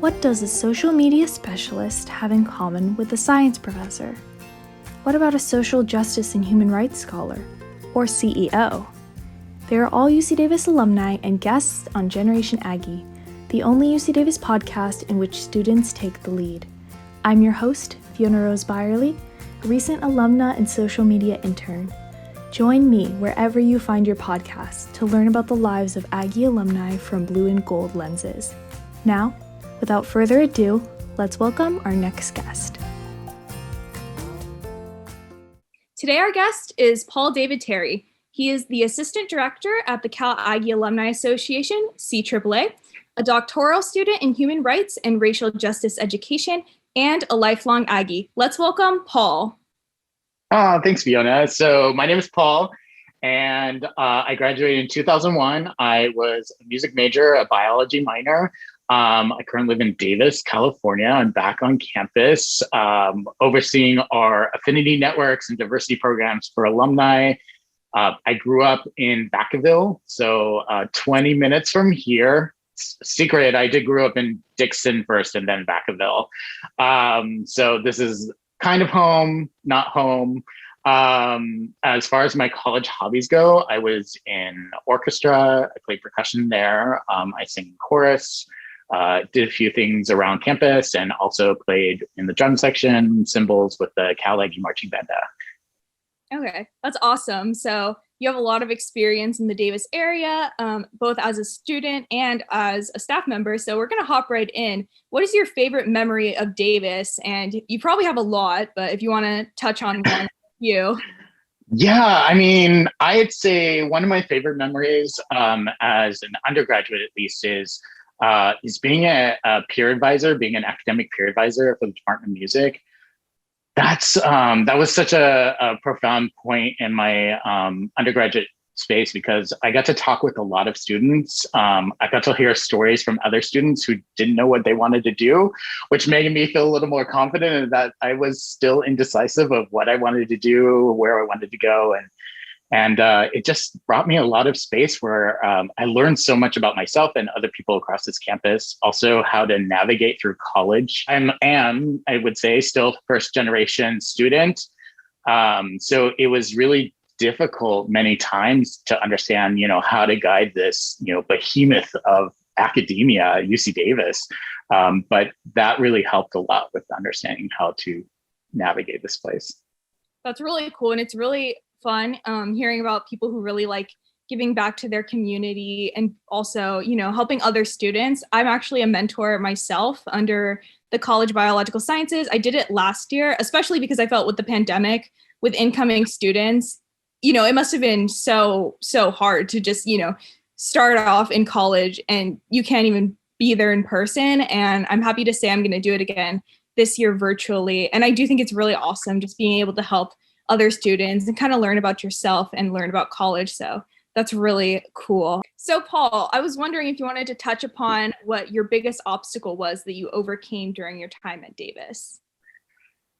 What does a social media specialist have in common with a science professor? What about a social justice and human rights scholar, or CEO? They are all UC Davis alumni and guests on Generation Aggie, the only UC Davis podcast in which students take the lead. I'm your host, Fiona Rose Beyerle, a recent alumna and social media intern. Join me wherever you find your podcast to learn about the lives of Aggie alumni from blue and gold lenses. Now, without further ado, let's welcome our next guest. Today, our guest is Paul David Terry. He is the Assistant Director at the Cal Aggie Alumni Association, CAAA, a doctoral student in human rights and racial justice education, and a lifelong Aggie. Let's welcome Paul. Thanks, Fiona. So my name is Paul, and I graduated in 2001. I was a music major, a biology minor. I currently live in Davis, California. I'm back on campus, overseeing our affinity networks and diversity programs for alumni. I grew up in Vacaville, so 20 minutes from here. Secret, I did grow up in Dixon first and then Vacaville. So this is kind of home, not home. As far as my college hobbies go, I was in orchestra. I played percussion there. I sang chorus. Did a few things around campus and also played in the drum section, cymbals with the Cal Aggie marching band. Okay, that's awesome. So you have a lot of experience in the Davis area, both as a student and as a staff member. So we're going to hop right in. What is your favorite memory of Davis? And you probably have a lot, but if you want to touch on one, you. Yeah, I mean, I'd say one of my favorite memories as an undergraduate, at least, is being a peer advisor, being an academic peer advisor for the Department of Music. That was such a profound point in my undergraduate space because I got to talk with a lot of students. I got to hear stories from other students who didn't know what they wanted to do, which made me feel a little more confident in that I was still indecisive of what I wanted to do, where I wanted to go. And it just brought me a lot of space where I learned so much about myself and other people across this campus, also how to navigate through college. I would say, still first generation student. So it was really difficult many times to understand, how to guide this, behemoth of academia at UC Davis. But that really helped a lot with understanding how to navigate this place. That's really cool. And it's really fun hearing about people who really like giving back to their community and also, helping other students. I'm actually a mentor myself under the College of Biological Sciences. I did it last year, especially because I felt with the pandemic, with incoming students, it must have been so hard to just, start off in college and you can't even be there in person. And I'm happy to say I'm going to do it again this year virtually. And I do think it's really awesome just being able to help other students and kind of learn about yourself and learn about college. So that's really cool. So Paul, I was wondering if you wanted to touch upon what your biggest obstacle was that you overcame during your time at Davis.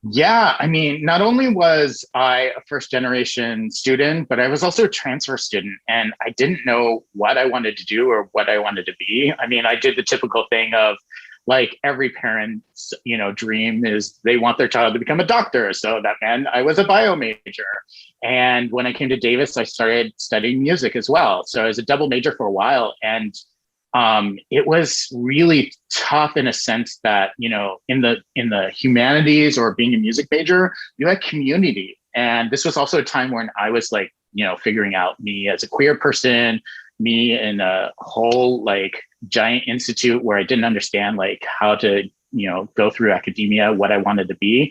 Yeah, I mean, not only was I a first generation student, but I was also a transfer student and I didn't know what I wanted to do or what I wanted to be. I mean, I did the typical thing of like every parent's, dream is they want their child to become a doctor. So that meant I was a bio major. And when I came to Davis, I started studying music as well. So I was a double major for a while. And it was really tough in a sense that, in the humanities or being a music major, you had community. And this was also a time when I was like, figuring out me as a queer person, me in a whole like giant institute where I didn't understand like how to, go through academia, what I wanted to be.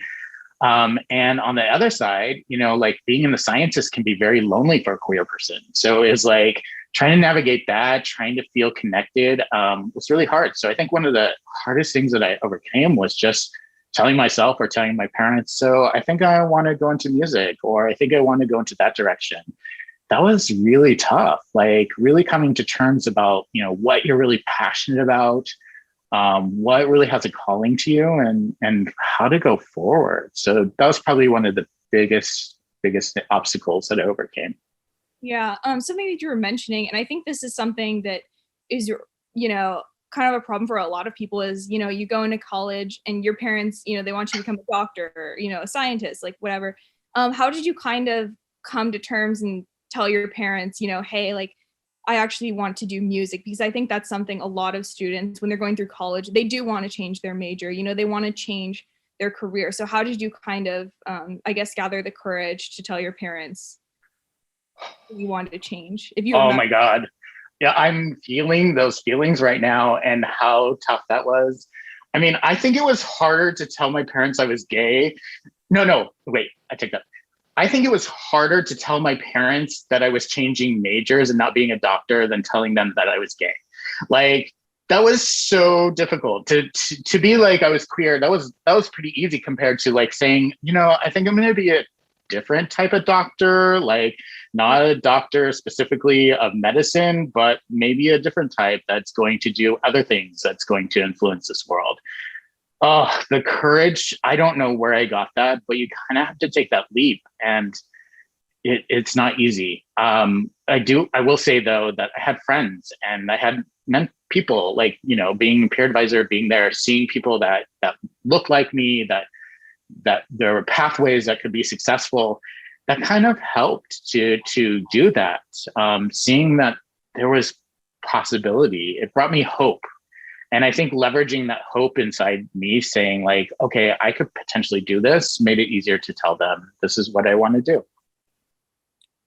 And on the other side, like being in the sciences can be very lonely for a queer person. So it was like trying to navigate that, trying to feel connected was really hard. So I think one of the hardest things that I overcame was just telling myself or telling my parents, so I think I want to go into music, or I think I want to go into that direction. That was really tough, like really coming to terms about, what you're really passionate about, what really has a calling to you and how to go forward. So that was probably one of the biggest obstacles that I overcame. Yeah, something that you were mentioning, and I think this is something that is, kind of a problem for a lot of people is, you know, you go into college and your parents, you know, they want you to become a doctor or, you know, a scientist, like whatever. How did you kind of come to terms and tell your parents, you know, hey, like, I actually want to do music? Because I think that's something a lot of students, when they're going through college, they do want to change their major, you know, they want to change their career. So how did you kind of, I guess, gather the courage to tell your parents you wanted to change? If you Oh remember. my God. Yeah, I'm feeling those feelings right now and how tough that was. I mean, I think it was harder to tell my parents I was gay. No, wait, I take that. I think it was harder to tell my parents that I was changing majors and not being a doctor than telling them that I was gay. Like, that was so difficult to be like I was queer. That was pretty easy compared to like saying, you know, I think I'm going to be a different type of doctor, like not a doctor specifically of medicine, but maybe a different type that's going to do other things that's going to influence this world. Oh, the courage. I don't know where I got that, but you kind of have to take that leap, and it's not easy. I will say though that I had friends and I had people, like, you know, being a peer advisor, being there, seeing people that look like me, that there were pathways that could be successful, that kind of helped to do that. Seeing that there was possibility, it brought me hope. And I think leveraging that hope inside me, saying like, okay, I could potentially do this, made it easier to tell them this is what I want to do.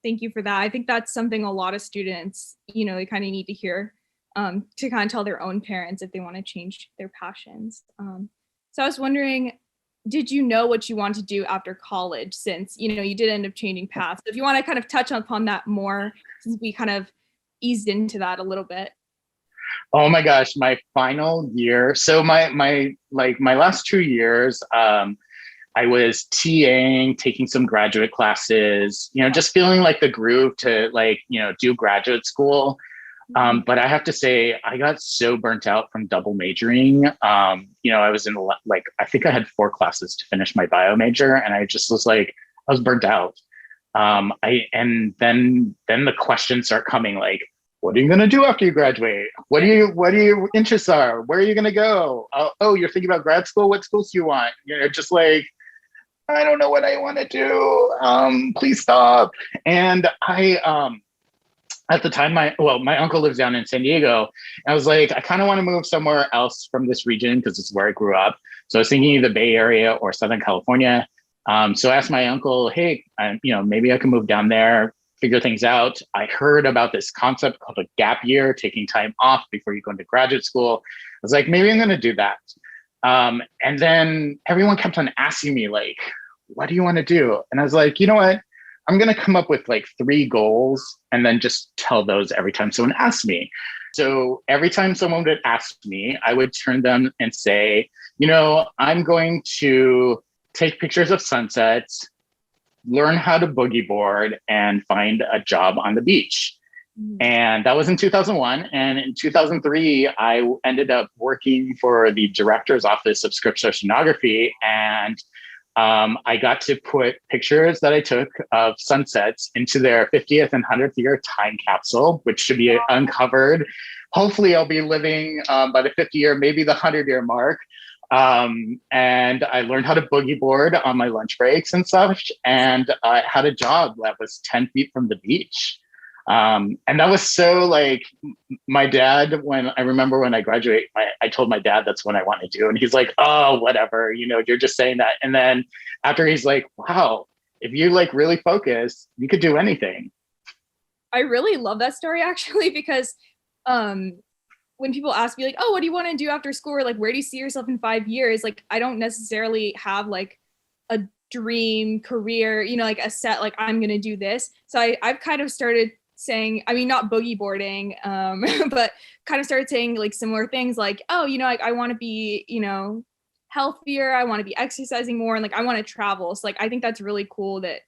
Thank you for that. I think that's something a lot of students, you know, they kind of need to hear, to kind of tell their own parents if they want to change their passions. So I was wondering, did you know what you want to do after college, since, you know, you did end up changing paths? If you want to kind of touch upon that more, since we kind of eased into that a little bit. Oh my gosh, my final year. So my last 2 years, I was TAing, taking some graduate classes, you know, just feeling like the groove to like, you know, do graduate school. But I have to say, I got so burnt out from double majoring. You know, I was in like, I think I had 4 classes to finish my bio major, and I just was like, I was burnt out. And then the questions start coming like, what are you going to do after you graduate? What do your interests are? Where are you going to go? Oh, you're thinking about grad school? What schools do you want? You know, just like, I don't know what I want to do. Please stop. And at the time, my uncle lives down in San Diego. And I was like, I kind of want to move somewhere else from this region because it's where I grew up. So I was thinking either Bay Area or Southern California. So I asked my uncle, hey, you know, maybe I can move down there, figure things out. I heard about this concept called a gap year, taking time off before you go into graduate school. I was like, maybe I'm going to do that. And then everyone kept on asking me like, what do you want to do? And I was like, you know what? I'm going to come up with like 3 goals and then just tell those every time someone asks me. So every time someone would ask me, I would turn them and say, you know, I'm going to take pictures of sunsets, learn how to boogie board, and find a job on the beach. And that was in 2001. And in 2003, I ended up working for the director's office of script oceanography. And I got to put pictures that I took of sunsets into their 50th and 100th year time capsule, which should be uncovered. Hopefully I'll be living by the 50 year, maybe the 100-year mark. And I learned how to boogie board on my lunch breaks and such. And I had a job that was 10 feet from the beach. And that was so like, my dad, when I graduate, I told my dad that's what I want to do. And he's like, oh, whatever, you know, you're just saying that. And then after, he's like, wow, if you like really focus, you could do anything. I really love that story actually, because when people ask me like, oh, what do you want to do after school? Or like, where do you see yourself in 5 years? Like, I don't necessarily have like a dream career, you know, like a set, like I'm going to do this. So I've kind of started saying, I mean, not boogie boarding, but kind of started saying like similar things like, oh, you know, like I want to be, you know, healthier. I want to be exercising more. And like, I want to travel. So like, I think that's really cool that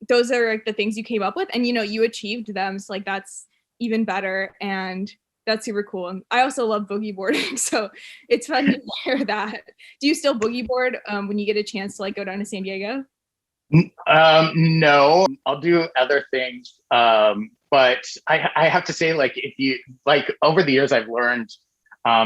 those are like the things you came up with and, you know, you achieved them. So like, that's even better. And that's super cool. And I also love boogie boarding. So it's fun to hear that. Do you still boogie board when you get a chance to like go down to San Diego? No, I'll do other things. But but I have to say, like, if you like over the years, I've learned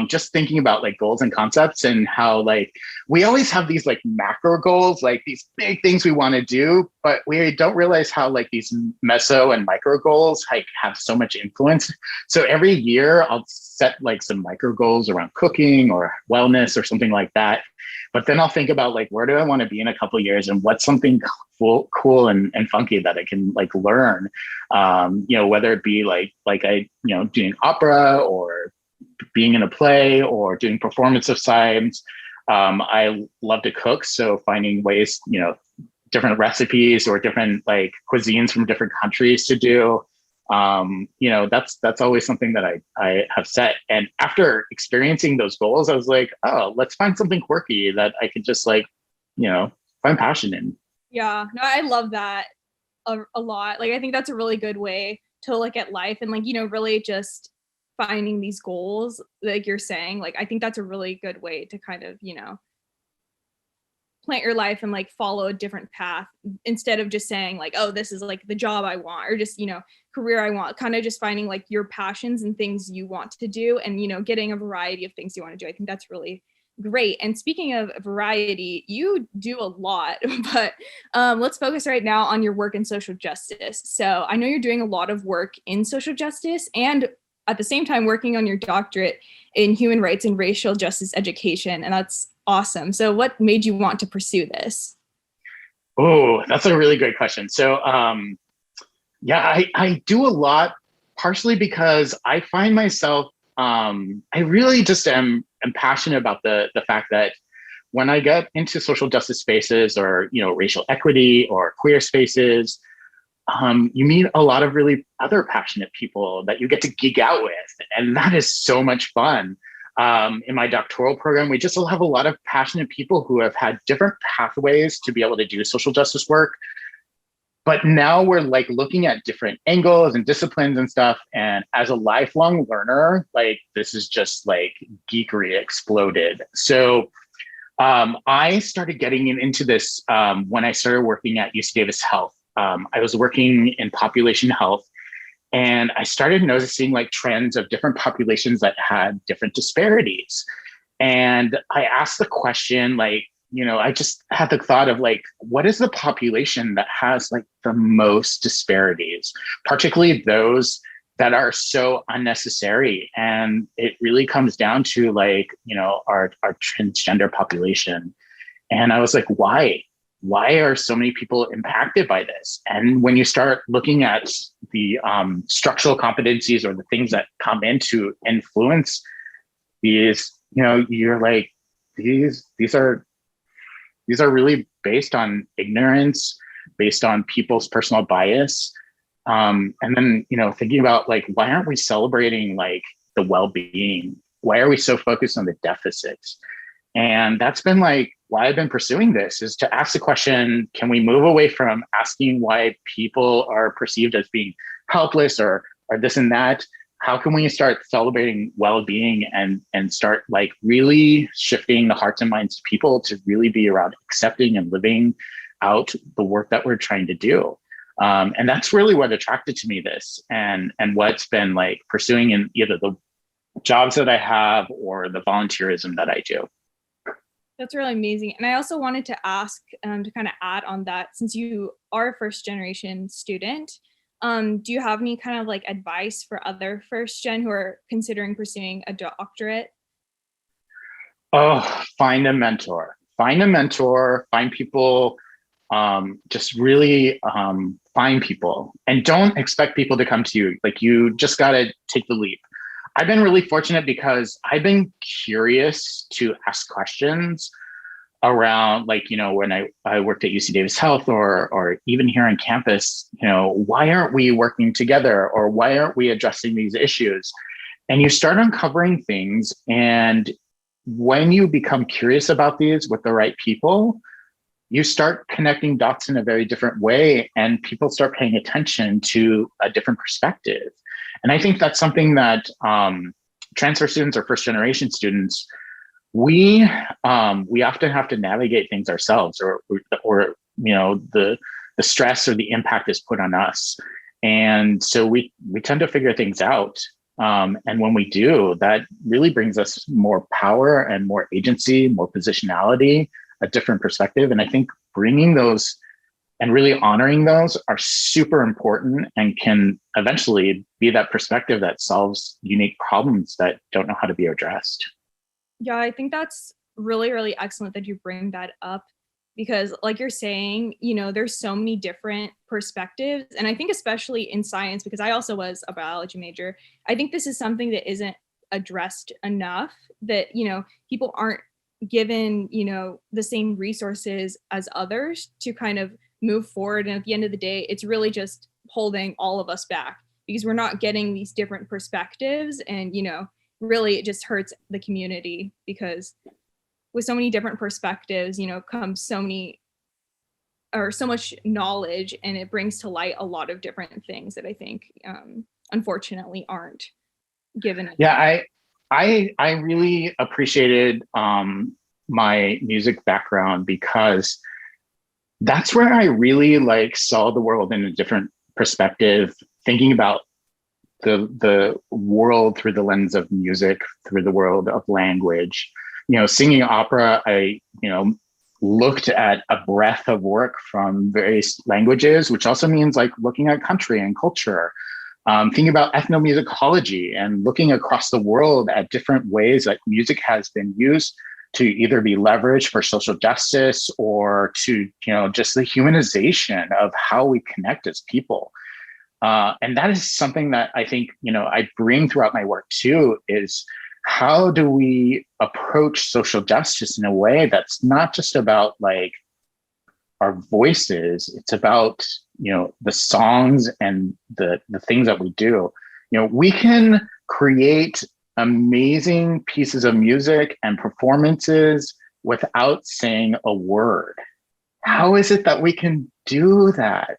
just thinking about like goals and concepts and how like we always have these like macro goals, like these big things we want to do, but we don't realize how like these meso and micro goals like have so much influence. So every year I'll set like some micro goals around cooking or wellness or something like that. But then I'll think about like, where do I want to be in a couple of years and what's something cool and funky that I can like learn, whether it be doing opera or being in a play or doing performance of science. I love to cook. So finding ways, different recipes or different like cuisines from different countries to do. That's always something that I have set. And after experiencing those goals, I was like, oh, let's find something quirky that I could just like, find passion in. Yeah, no, I love that a lot. Like, I think that's a really good way to look at life and like, really just finding these goals, like you're saying. Like, I think that's a really good way to kind of, plant your life and like follow a different path instead of just saying like, oh, this is like the job I want, or just, career I want. Kind of just finding like your passions and things you want to do and, getting a variety of things you want to do. I think that's really great. And speaking of variety, you do a lot, but let's focus right now on your work in social justice. So I know you're doing a lot of work in social justice and at the same time working on your doctorate in human rights and racial justice education. And that's awesome. So what made you want to pursue this? Oh, that's a really great question. So I do a lot, partially because I find myself, I really just am passionate about the fact that when I get into social justice spaces or, racial equity or queer spaces, you meet a lot of really other passionate people that you get to geek out with. And that is so much fun. In my doctoral program, we just have a lot of passionate people who have had different pathways to be able to do social justice work. But now we're like looking at different angles and disciplines and stuff. And as a lifelong learner, like this is just like geekery exploded. So I started getting into this when I started working at UC Davis Health. I was working in population health, and I started noticing like trends of different populations that had different disparities. And I asked the question, like, I just had the thought of like, what is the population that has like the most disparities, particularly those that are so unnecessary? And it really comes down to like, our transgender population. And I was like, why? Why are so many people impacted by this? And when you start looking at the structural competencies or the things that come into influence these, you're like, these are really based on ignorance, based on people's personal bias. And then, thinking about like, why aren't we celebrating like the well-being? Why are we so focused on the deficits? And that's been like why I've been pursuing this, is to ask the question, can we move away from asking why people are perceived as being helpless or this and that? How can we start celebrating well-being and start like really shifting the hearts and minds of people to really be around accepting and living out the work that we're trying to do? And that's really what attracted to me this and what's been like pursuing in either the jobs that I have or the volunteerism that I do. That's really amazing. And I also wanted to ask to kind of add on that, since you are a first generation student, do you have any kind of like advice for other first gen who are considering pursuing a doctorate? Oh, find a mentor, find people, just really find people, and don't expect people to come to you. Like, you just got to take the leap. I've been really fortunate because I've been curious to ask questions around, like, when I worked at UC Davis Health or even here on campus, why aren't we working together, or why aren't we addressing these issues? And you start uncovering things. And when you become curious about these with the right people, you start connecting dots in a very different way, and people start paying attention to a different perspective. And I think that's something that transfer students or first generation students, we often have to navigate things ourselves, or the stress or the impact is put on us. And so we tend to figure things out. And when we do, that really brings us more power and more agency, more positionality, a different perspective. And I think bringing those and really honoring those are super important and can eventually be that perspective that solves unique problems that don't know how to be addressed. Yeah, I think that's really, really excellent that you bring that up because, like you're saying, there's so many different perspectives. And I think, especially in science, because I also was a biology major, I think this is something that isn't addressed enough, that, people aren't given, the same resources as others to kind of move forward. And at the end of the day, it's really just holding all of us back because we're not getting these different perspectives. And, really it just hurts the community because with so many different perspectives, comes so much knowledge, and it brings to light a lot of different things that I think, unfortunately, aren't given. Yeah, I really appreciated my music background because that's where I really saw the world in a different perspective, thinking about the world through the lens of music, through the world of language. Singing opera, I looked at a breadth of work from various languages, which also means looking at country and culture, thinking about ethnomusicology and looking across the world at different ways that music has been used to either be leveraged for social justice or to, just the humanization of how we connect as people. And that is something that I think, I bring throughout my work too, is how do we approach social justice in a way that's not just about our voices, it's about, the songs and the things that we do. We can create amazing pieces of music and performances without saying a word. How is it that we can do that?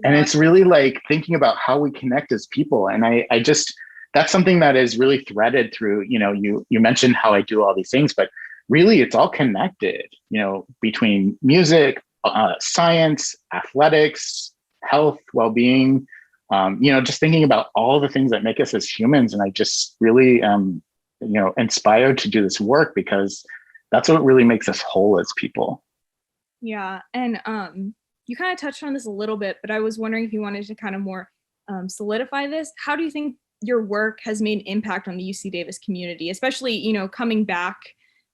And it's really thinking about how we connect as people. And I just, that's something that is really threaded through, you mentioned how I do all these things, but really it's all connected, between music, science, athletics, health, well-being, just thinking about all the things that make us as humans. And I just really am, inspired to do this work because that's what really makes us whole as people. Yeah. And you kind of touched on this a little bit, but I was wondering if you wanted to kind of more solidify this. How do you think your work has made an impact on the UC Davis community, especially, coming back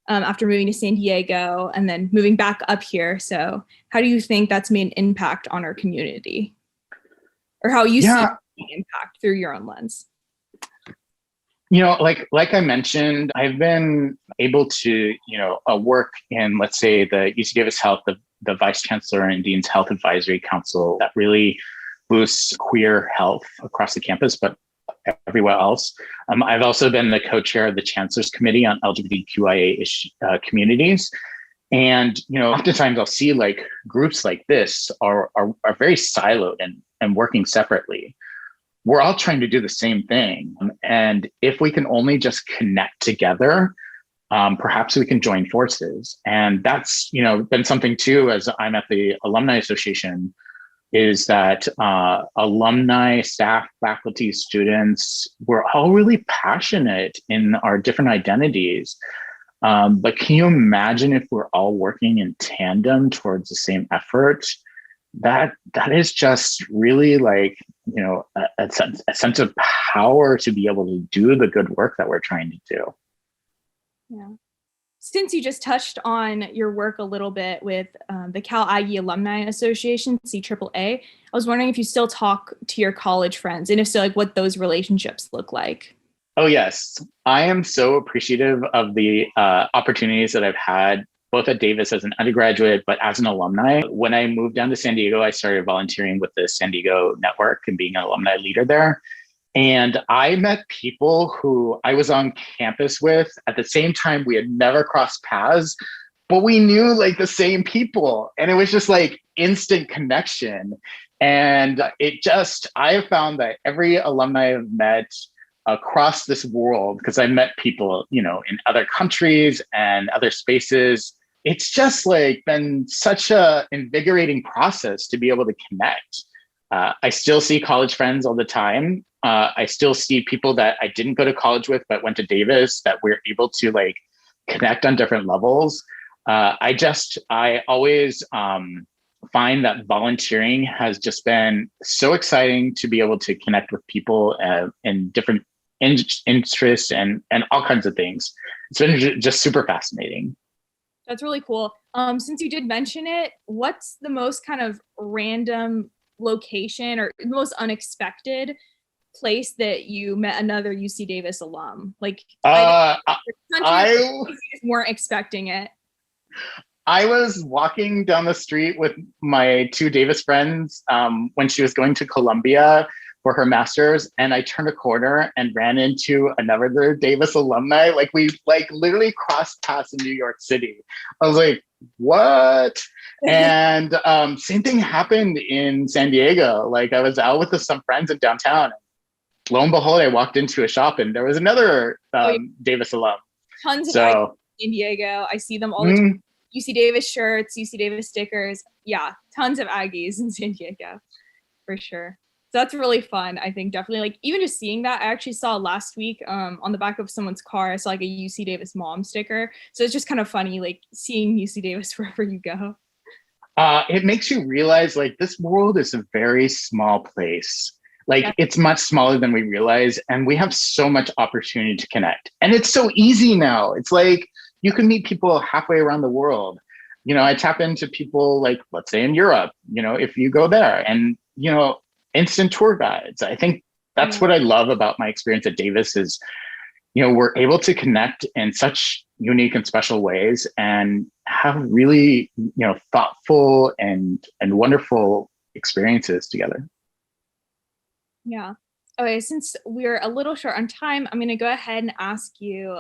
after moving to San Diego and then moving back up here? So how do you think that's made an impact on our community, or how you see the impact through your own lens? Like I mentioned, I've been able to, work in, let's say, the UC Davis Health, the Vice Chancellor and Dean's Health Advisory Council that really boosts queer health across the campus, but everywhere else. I've also been the co-chair of the Chancellor's Committee on LGBTQIA communities. And, oftentimes I'll see groups like this are very siloed and working separately. We're all trying to do the same thing. And if we can only just connect together, perhaps we can join forces. And that's, been something too, as I'm at the Alumni Association, is that alumni, staff, faculty, students, we're all really passionate in our different identities. But can you imagine if we're all working in tandem towards the same effort? That is just really a sense of power to be able to do the good work that we're trying to do. Yeah. Since you just touched on your work a little bit with the Cal Aggie Alumni Association, CAAA, I was wondering if you still talk to your college friends, and if so, what those relationships look like. Oh, yes. I am so appreciative of the opportunities that I've had, both at Davis as an undergraduate, but as an alumni. When I moved down to San Diego, I started volunteering with the San Diego Network and being an alumni leader there. And I met people who I was on campus with at the same time. We had never crossed paths, but we knew the same people. And it was just instant connection. And I have found that every alumni I've met across this world, because I met people, in other countries and other spaces, it's just been such a invigorating process to be able to connect. I still see college friends all the time. I still see people that I didn't go to college with, but went to Davis, that we're able to like connect on different levels. I always find that volunteering has just been so exciting to be able to connect with people in different interests and all kinds of things. It's been just super fascinating. That's really cool. Since you did mention it, what's the most kind of random location or the most unexpected place that you met another UC Davis alum? Like, I just weren't expecting it. I was walking down the street with my two Davis friends when she was going to Columbia for her master's, and I turned a corner and ran into another Davis alumni. Like we literally crossed paths in New York City. I was like, what? And same thing happened in San Diego. Like I was out with some friends in downtown. Lo and behold, I walked into a shop and there was another Davis alum. Tons of Aggies in San Diego. I see them all the time. UC Davis shirts, UC Davis stickers. Yeah, tons of Aggies in San Diego, for sure. So that's really fun. I think definitely like even just seeing that. I actually saw last week on the back of someone's car, I saw like a UC Davis mom sticker. So it's just kind of funny like seeing UC Davis wherever you go. It makes you realize like this world is a very small place. Like it's much smaller than we realize, and we have so much opportunity to connect. And it's so easy now. It's like you can meet people halfway around the world. You know, I tap into people like, let's say in Europe, you know, if you go there and, you know, instant tour guides. I think that's what I love about my experience at Davis is, you know, we're able to connect in such unique and special ways and have really, you know, thoughtful and wonderful experiences together. Yeah. Okay, since we're a little short on time, I'm going to go ahead and ask you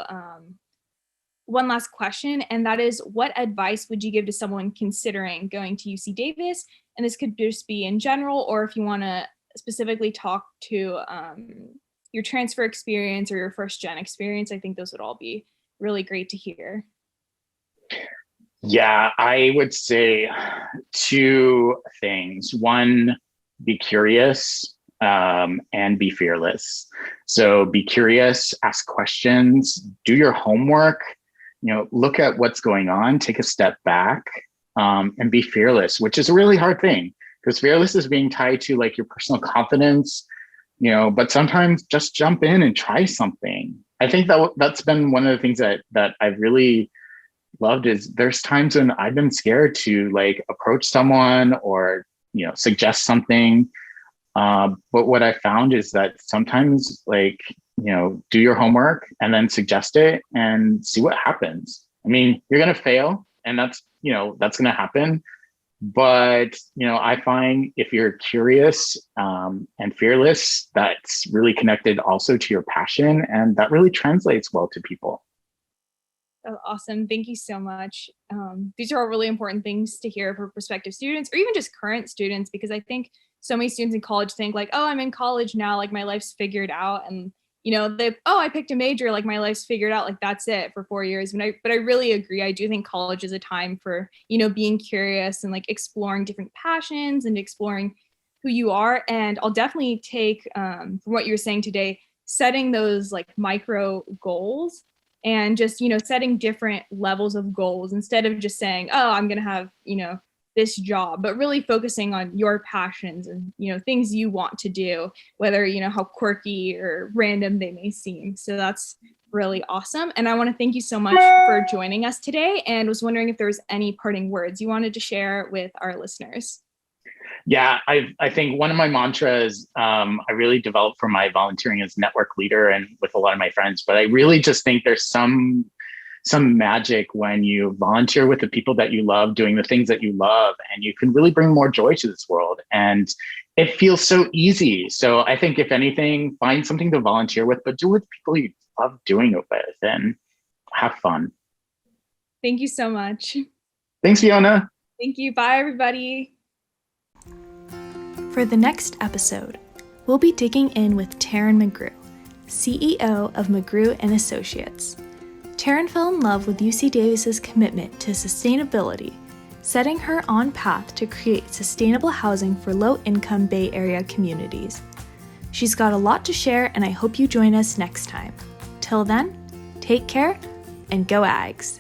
one last question, and that is, what advice would you give to someone considering going to UC Davis? And this could just be in general, or if you want to specifically talk to your transfer experience or your first gen experience, I think those would all be really great to hear. Yeah, I would say two things. One, be curious and be fearless. So be curious, ask questions, do your homework, you know, look at what's going on, take a step back, and be fearless, which is a really hard thing because fearless is being tied to like your personal confidence, you know, but sometimes just jump in and try something. I think that's been one of the things that I've really loved is there's times when I've been scared to like approach someone or, you know, suggest something. But what I found is that sometimes like, you know, do your homework and then suggest it and see what happens. I mean, you're going to fail and that's, you know, that's going to happen. But, you know, I find if you're curious and fearless, that's really connected also to your passion. And that really translates well to people. Oh, awesome. Thank you so much. These are all really important things to hear for prospective students or even just current students, because I think so many students in college think like, oh, I'm in college now, like my life's figured out. And, you know, I picked a major, like my life's figured out, like that's it for 4 years. But I really agree. I do think college is a time for, you know, being curious and like exploring different passions and exploring who you are. And I'll definitely take from what you were saying today, setting those like micro goals and just, you know, setting different levels of goals instead of just saying, oh, I'm going to have, you know, this job, but really focusing on your passions and, you know, things you want to do, whether, you know, how quirky or random they may seem. So that's really awesome. And I want to thank you so much for joining us today, and was wondering if there was any parting words you wanted to share with our listeners. Yeah, I think one of my mantras I really developed from my volunteering as network leader and with a lot of my friends, but I really just think there's some magic when you volunteer with the people that you love, doing the things that you love, and you can really bring more joy to this world. And it feels so easy. So I think if anything, find something to volunteer with, but do it with people you love doing it with and have fun. Thank you so much. Thanks, Fiona. Thank you. Bye, everybody. For the next episode, we'll be digging in with Taryn McGrew, CEO of McGrew & Associates. Taryn fell in love with UC Davis's commitment to sustainability setting her on path to create sustainable housing for low-income Bay Area communities. She's got a lot to share, and I hope you join us next time. Till then, take care and go Ags!